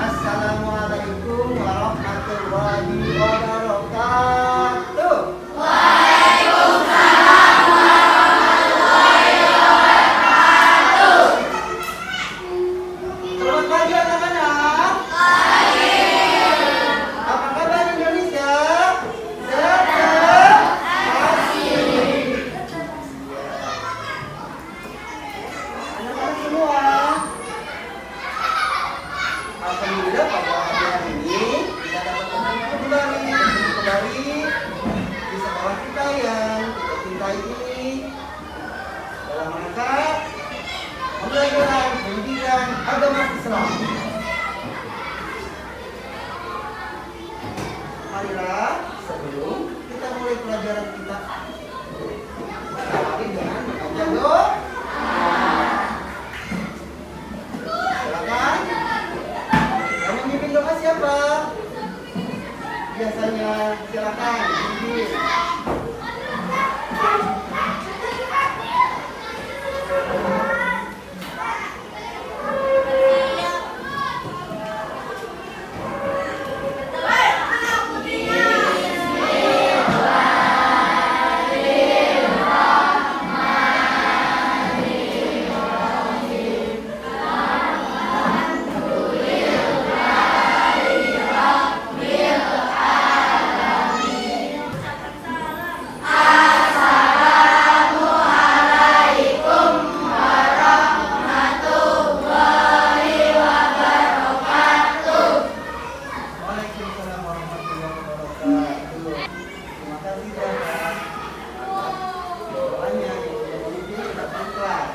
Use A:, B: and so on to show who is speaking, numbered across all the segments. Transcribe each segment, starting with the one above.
A: Assalamualaikum warahmatullahi wabarakatuh. Selamat pagi anak-anak. Apa kabar Indonesia? Sehat? Anak-anak semua, alhamdulillah pada hari ini kita dapat bertemu kembali di sekolah kita yang kita cintai ini dalam rangka pembelajaran pendidikan agama Islam. Marilah sebelum kita mulai pelajaran kita, mari dengan membaca doa. Silakan. Yang memimpin doa siapa? Biasanya silakan pimpin. Waalaikumsalam warahmatullahi wabarakatuh. Terima kasih Bapak. Doanya yang sudah memimpin kita kelas.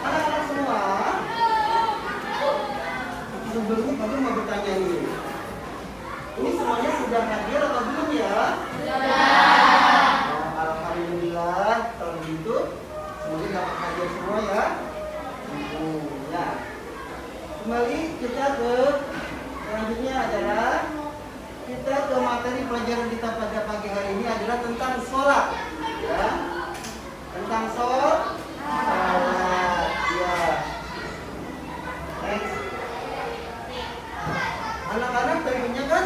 A: Anak-anak semua, sebelumnya Bapak mau bertanya nih. Ini semuanya sudah hadir atau belum ya? Sudah. Alhamdulillah kalau begitu semoga dapat hadir semua ya. Ya. Kembali kita ke selanjutnya adalah kita ke materi pelajaran kita pada pagi hari ini adalah tentang sholat, ya, tentang sholat, ya. Next. Anak-anak tentunya kan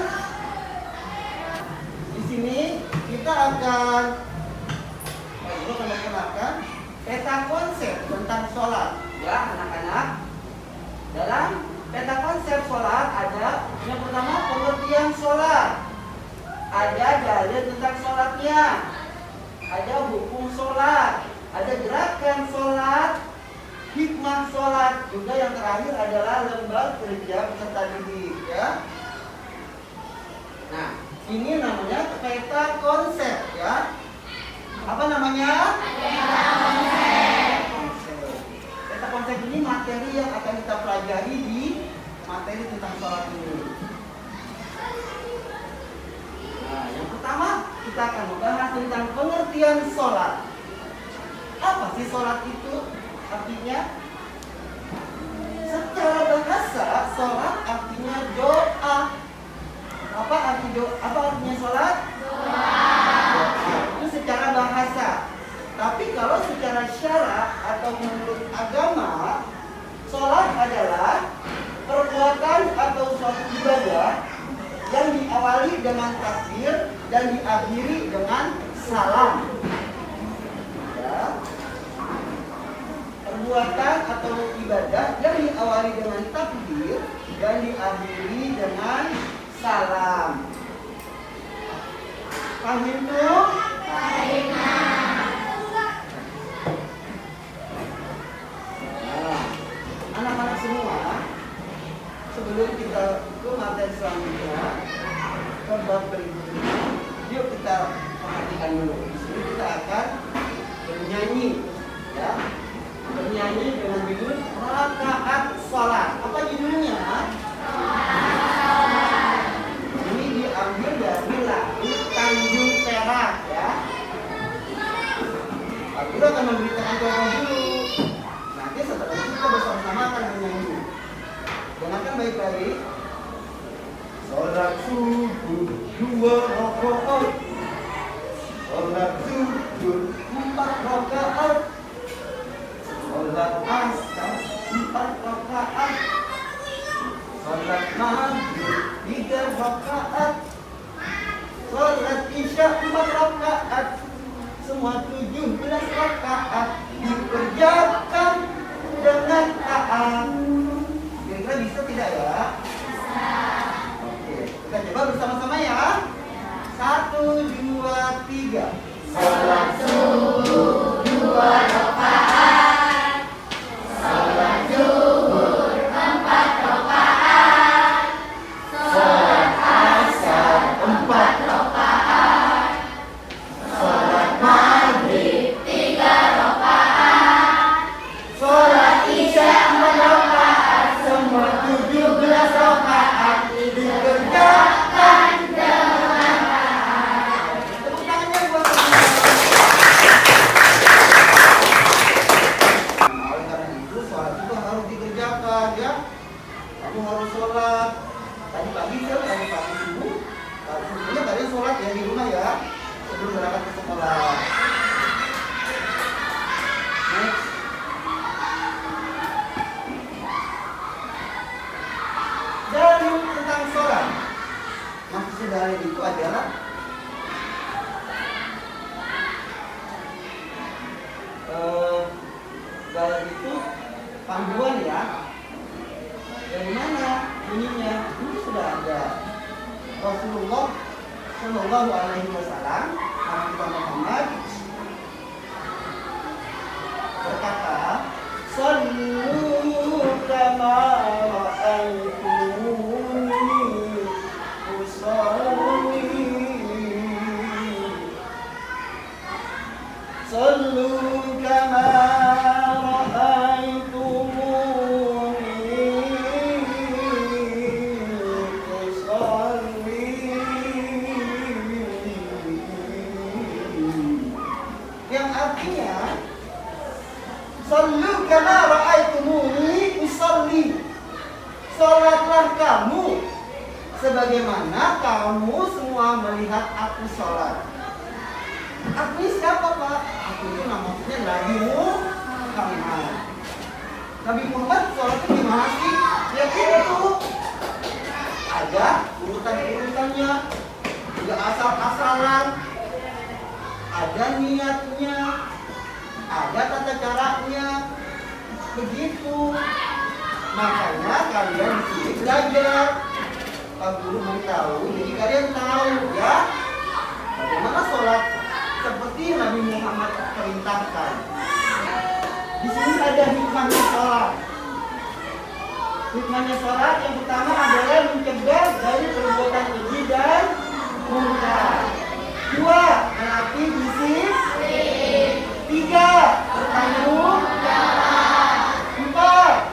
A: di sini kita akan mengenalkan peta konsep tentang sholat, ya anak-anak. Dalam peta konsep sholat ada yang pertama pengertian sholat, ada dalil tentang sholatnya, ada hukum sholat, ada gerakan sholat, hikmah sholat, juga yang terakhir adalah lembar kerja peserta didik, ya. Nah, ini namanya peta konsep, ya. Apa namanya? Peta konsep. Peta konsep ini materi yang akan kita pelajari di materi tentang sholat ini. Nah, yang pertama kita akan membahas tentang pengertian sholat. Apa sih sholat itu? Artinya, secara bahasa sholat artinya doa. Apa artinya sholat? Doa. Itu secara bahasa. Tapi kalau secara syarak atau menurut agama, sholat adalah perbuatan atau suatu ibadah yang diawali dengan takbir dan diakhiri dengan salam. Ya. Perbuatan atau ibadah yang diawali dengan takbir dan diakhiri dengan salam. Paham itu? Nah, anak-anak semua, sebelum kita ke materi selanjutnya, ke bab berikutnya, yuk kita perhatikan dulu. Di sini kita akan bernyanyi, ya, bernyanyi dengan judul rakaat sholat. Apa judulnya? Ini diambil dari lagu Tanjung Perak, ya. Aku akan memberitakan program dulu. Nanti setelah itu kita bersama-sama akan bernyanyi. Dengarkan baik-baik. Sholat subuh 2 rakaat, sholat zuhur 4 rakaat, sholat asar 4 rakaat, sholat 3 rakaat. Sholat isya 4 rakaat. Semua 17 rakaat dikerjakan dengan taat. Kira-kira bisa tidak ya? Bisa. Oke, kita coba bersama-sama ya. 1, 2, 3. Sholat subuh 2 rakaat. Sholat zuhur 4 rakaat. Sholat asar 4 rakaat. Sholat maghrib 3 rakaat. Sholat isya 4 rakaat. Semua 17 rakaat dikerjakan dengan taat. Tepuk tangannya buat oleh karena itu sholat itu harus dikerjakan ya. Kamu harus sholat tadi pagi subuh. Subuhnya kalian sholat ya di rumah ya sebelum berangkat ke sekolah. Next. Dalil tentang sholat. Maksud dalil itu adalah dalil itu panduan ya. Dari mana bunyinya? Ini sudah ada. Rasulullah Shallallahu Alaihi Wasallam Nabi Muhammad berkata, "Sallu kama ra'aitumuni usalli." Sallu kama Sallu kama ra'aitumuni usalli. Salatlah kamu sebagaimana kamu semua melihat aku salat. Aku ini siapa Pak? Aku itu namanya Nabi Muhammad. Nabi Muhammad salatnya gimana sih? Ya itu ada urutan-urutannya, juga asal-asalan, ada niatnya, ada tata caranya, begitu. Makanya kalian di sini belajar. Pak Guru beritahu, jadi kalian tahu ya bagaimana sholat seperti Nabi Muhammad perintahkan. Di sini ada hikmahnya sholat. Hikmahnya sholat yang pertama adalah mencegah dari perbuatan keji dan munkar. 2, melatih disiplin. 3, bertanggung jawab. 4,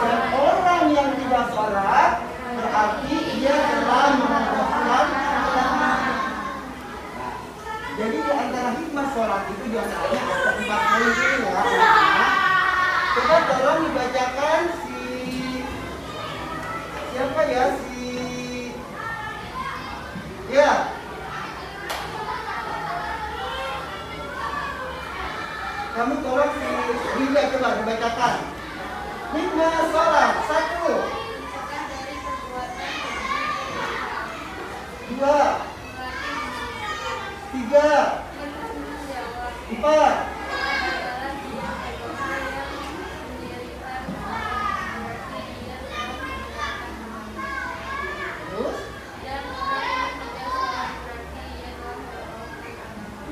A: dan orang yang tidak sholat berarti ia telah merobohkan agama. Jadi di antara hikmah sholat itu biasanya ada 4 poin ini ya. Coba tolong dibacakan siapa ya ya. Kamu tolong Dinda coba dibacakan. Hikmah sholat 1, 2, 3, 4. Terus?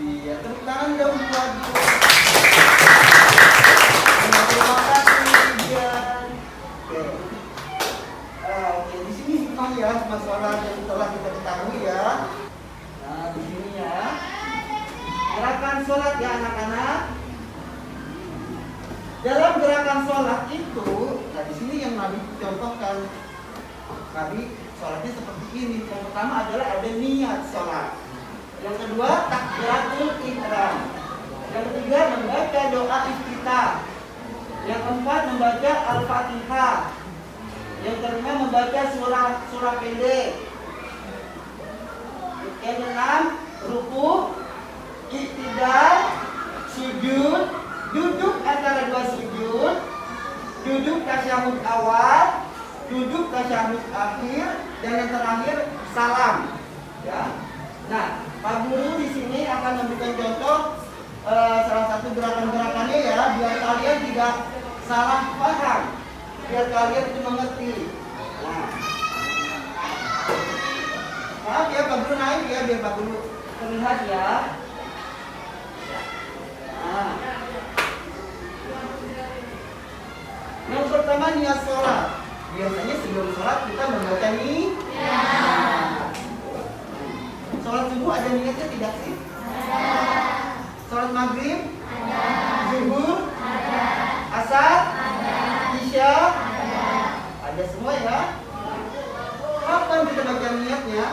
A: Iya, tepuk tangan dong buat terima kasih Dian. Oke, di sini hikmah ya masalah yang telah kita ketahui ya. Nah, di sini ya. Gerakan sholat ya anak-anak. Dalam gerakan sholat itu, nah di sini yang Nabi contohkan. Nabi sholatnya seperti ini. Yang pertama adalah ada niat sholat. Yang kedua takbiratul ihram. Yang ketiga membaca doa iftitah. Yang keempat membaca Al-Fatihah. Yang kelima membaca surah pendek. Yang keenam ruku, iktidal, sujud, duduk antara tasyahud awal, duduk tasyahud akhir, dan yang terakhir salam. Ya. Nah, Pak Guru di sini akan memberikan contoh salah satu gerakan-gerakannya ya, biar kalian tidak salah paham, biar kalian itu mengerti. Nah, maaf ya Pak Guru naik ya, biar Pak Guru terlihat ya. Nah, yang pertama niat sholat. Biasanya sebelum sholat kita membaca niat. Sholat subuh ada niatnya tidak sih? Ada. Sholat maghrib? Ada. Zuhur? Ada. Asar? Ada. Isya? Ada. Ada semua ya? Kapan kita baca niatnya?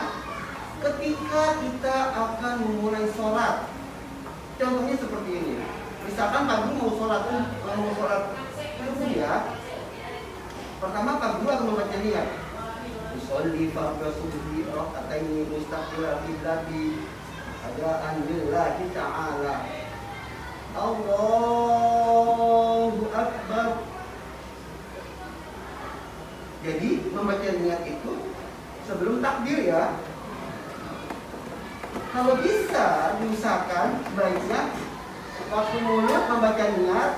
A: Ketika kita akan memulai sholat. Contohnya seperti ini. Misalkan Pak Guru mau sholat subuh ya. Pertama Pak Guru akan membaca niat. Sholli fardhu subhi raka'ataini mustaqbilal qiblati adaan lillahi ta'ala. Allahu akbar. Jadi membaca niat itu sebelum takbir ya. Kalau bisa diusahakan baiknya waktu mulut membaca niat,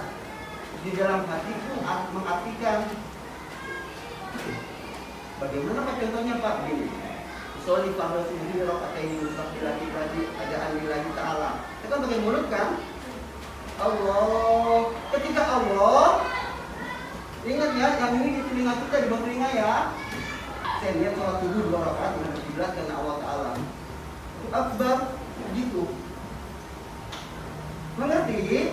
A: di dalam hati itu mengartikan. Bagaimana Pak contohnya Pak? Gini. Sholli fardhu subhi raka'ataini mustaqbilal qiblati adaan lillahi ta'ala. Itu kan pakai mulut kan? Allah. Ketika Allah, ingat ya, yang ini di telinga kita, di bawah telinga ya. Saya lihat sholat subuh 2 rakaat dengan kiblat karena Allah Ta'ala. Akbar gitu. Mengerti?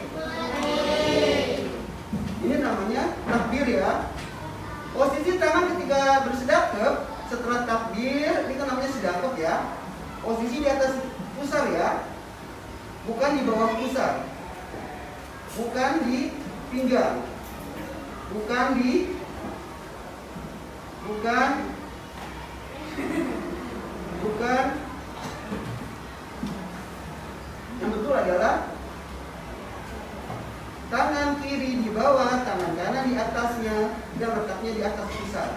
A: Ini namanya takbir ya. Posisi tangan ketika bersedekap setelah takbir, ini kan namanya sedekap ya. Posisi di atas pusar ya, bukan di bawah pusar, bukan di pinggang, bukan yang betul adalah tangan kiri di bawah, tangan kanan di atasnya, dan letaknya di atas pusar.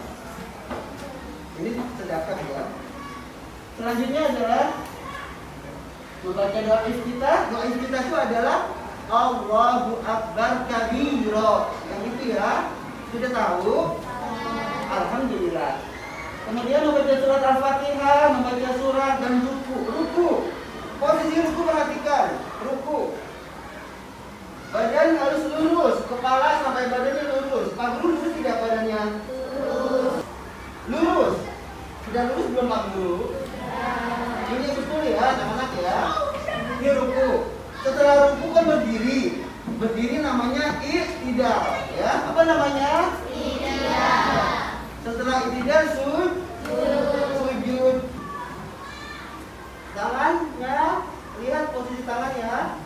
A: Ini sedekap ya. Selanjutnya adalah membaca doa iftitah. Doa iftitah itu adalah Allahu Akbar kabira. Yang itu ya, sudah tahu? Alhamdulillah. Kemudian membaca surat Al-Fatihah, membaca surat dan ruku. Posisi ruku perhatikan, ruku. Badan harus lurus, kepala sampai badannya lurus. Pak Guru lurus tidak badannya? Lurus. Sudah lurus belum Pak Guru? Ini betul ya anak-anak ya. Ini ruku. Setelah ruku kan berdiri. Berdiri namanya i'tidal ya. Apa namanya? I'tidal. Setelah i'tidal sujud. Tangannya, lihat posisi tangan ya.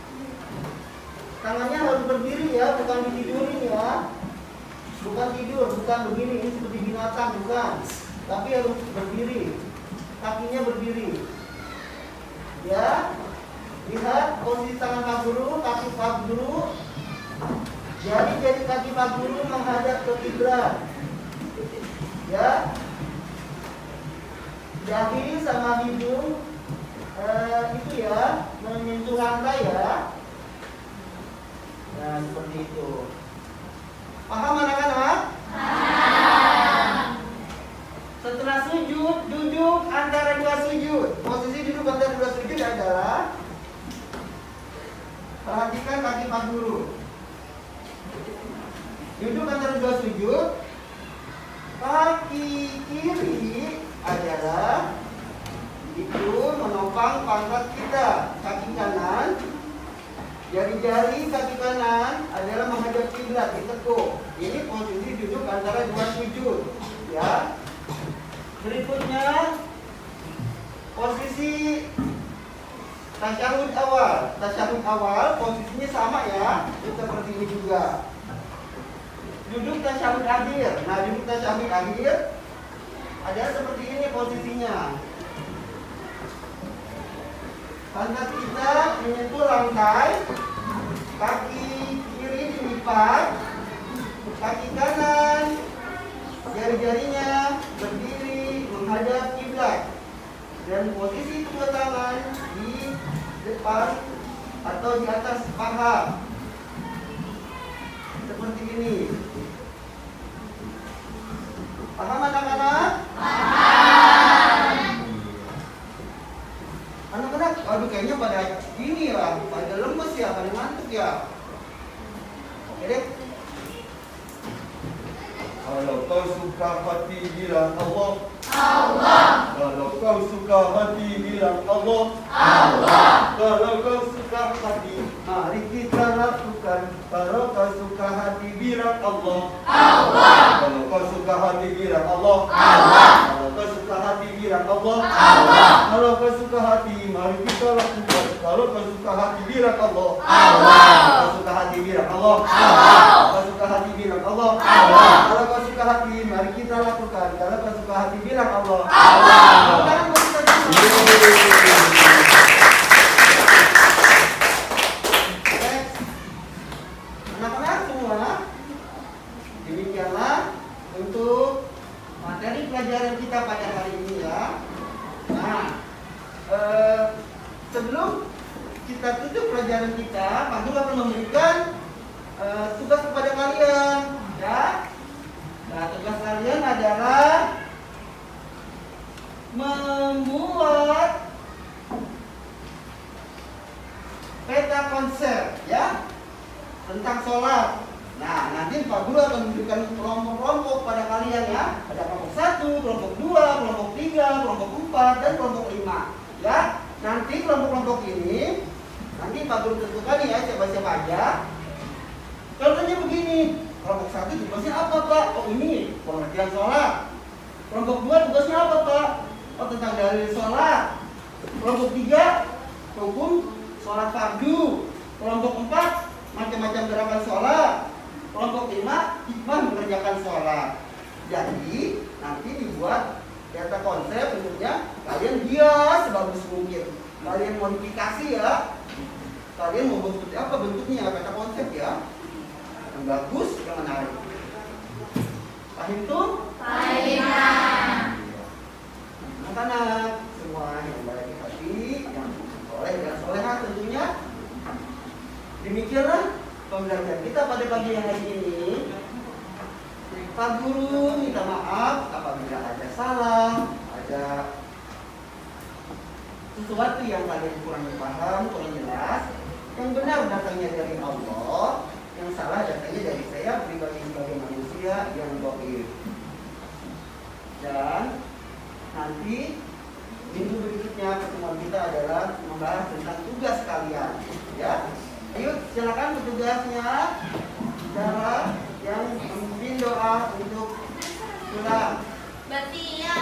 A: Tangannya harus berdiri ya, bukan ditidurin ya. Bukan tidur, bukan begini, ini seperti binatang, bukan. Tapi harus berdiri. Kakinya berdiri. Ya. Lihat posisi tangan Pak Guru, kaki Pak Guru. Jadi kaki Pak Guru menghadap ke kiblat. Ya. Dahi sama hidung itu ya, menyentuh lantai ya. Nah, seperti itu. Paham anak-anak? Paham. Setelah sujud, duduk antara dua sujud. Posisi duduk antara dua sujud adalah, perhatikan kaki Pak Guru. Duduk antara dua sujud. Kaki kiri adalah itu menopang pangkat kita. Kaki kanan, jari-jari kaki kanan adalah menghadap kiblat, ditekuk. Ini posisi duduk antara dua sujud, ya. Berikutnya posisi tasyahud awal. Tasyahud awal posisinya sama ya, seperti ini juga. Duduk tasyahud akhir. Nah, duduk tasyahud akhir ada seperti ini posisinya. Pantat kita menyentuh lantai, kaki kiri dilipat, kaki kanan jari-jarinya berdiri menghadap kiblat dan posisi kedua tangan di depan atau di atas paha seperti ini. Paham anak-anak? Anak-anak, aduh kayaknya pada ini ya, pada lemes ya, pada ngantuk ya. Oke deh.
B: Kalau kau suka hati bilang Allah.
C: Allah.
B: Kalau kau suka hati bilang Allah.
C: Allah.
B: Kalau kau suka hati, mari kita lakukan. Kalau kau suka hati bilang Allah.
C: Allah.
B: Kalau kau suka hati bilang Allah.
C: Allah.
B: Kalau kau suka hati bilang Allah.
C: Allah.
B: Kalau kau suka hati, mari kita lakukan. Kalau kau suka hati bilang Allah.
C: Allah.
B: Kalau kau suka hati bilang Allah.
C: Allah.
B: Kalau kau suka hati bilang Allah.
C: Allah.
B: Kalau kau suka hati, mari kita lakukan. Kalau kau suka hati bilang Allah.
C: Allah.
A: Sekarang kita anak-anak semua, demikianlah untuk materi pelajaran kita pada hari ini ya. Nah, sebelum kita tutup pelajaran kita, Pak Guru akan memberikan tugas kepada kalian ya. Nah, tugas kalian adalah membuat peta konsep ya tentang sholat. Nah, nanti Pak Guru akan memberikan kelompok-kelompok pada kalian ya. Ada kelompok 1, kelompok 2, kelompok 3, kelompok 4, dan kelompok 5 ya. Nanti kelompok-kelompok ini nanti Pak Guru tentukan ya siapa-siapa aja. Contohnya begini, kelompok 1 tugasnya apa Pak? Oh ini pengertian sholat. Kelompok 2 tugasnya apa Pak? Oh tentang dalil sholat. Kelompok 3 hukum sholat fardu. Kelompok 4 macam-macam gerakan sholat. Kelompok 5 hikmah mengerjakan sholat. Jadi nanti dibuat data konsep bentuknya kalian hias sebagus mungkin. Kalian modifikasi ya. Kalian mau seperti apa bentuknya data konsep ya. Yang bagus, yang menarik. Paham tuh?
C: Paham.
A: Anak-anak semua yang baik hati, yang soleh dan soleha tentunya. Demikianlah pembelajaran kita pada pagi hari ini. Pak Guru minta maaf apabila ada salah, ada sesuatu yang kalian kurang paham, kurang jelas. Yang benar datangnya dari Allah, yang salah datangnya dari saya pribadi sebagai manusia yang dhaif. Dan nanti minggu berikutnya pertemuan kita adalah membahas tentang tugas kalian ya. Ayo silakan petugasnya cara yang memimpin doa untuk pulang.
C: Berarti ya.